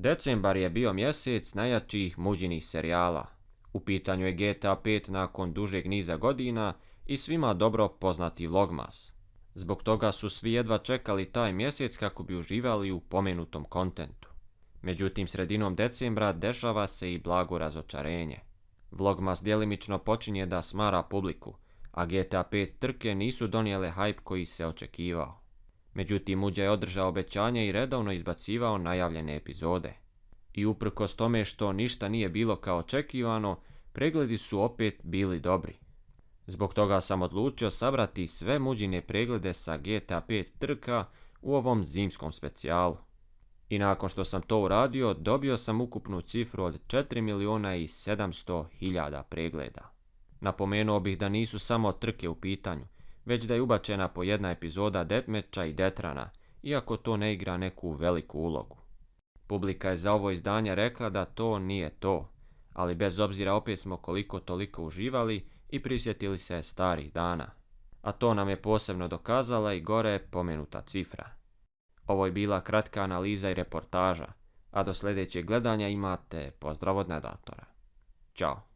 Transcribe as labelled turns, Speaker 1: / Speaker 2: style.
Speaker 1: Decembar je bio mjesec najjačih muđinih serijala. U pitanju je GTA 5 nakon dužeg niza godina i svima dobro poznati Vlogmas. Zbog toga su svi jedva čekali taj mjesec kako bi uživali u pomenutom kontentu. Međutim, sredinom decembra dešava se i blago razočarenje. Vlogmas djelimično počinje da smara publiku, a GTA 5 trke nisu donijele hype koji se očekivao. Međutim, Muđa je održao obećanje i redovno izbacivao najavljene epizode. I uprkos tome što ništa nije bilo kao očekivano, pregledi su opet bili dobri. Zbog toga sam odlučio sabrati sve Muđine preglede sa GTA 5 trka u ovom zimskom specijalu. I nakon što sam to uradio, dobio sam ukupnu cifru od 4.700.000 pregleda. Napomenuo bih da nisu samo trke u pitanju, već da je ubačena po jedna epizoda deathmatcha i detrana, iako to ne igra neku veliku ulogu. Publika je za ovo izdanje rekla da to nije to, ali bez obzira opet smo koliko toliko uživali i prisjetili se starih dana. A to nam je posebno dokazala i gore pomenuta cifra. Ovo je bila kratka analiza i reportaža, a do sljedećeg gledanja imate pozdrav od Nedatora. Ćao!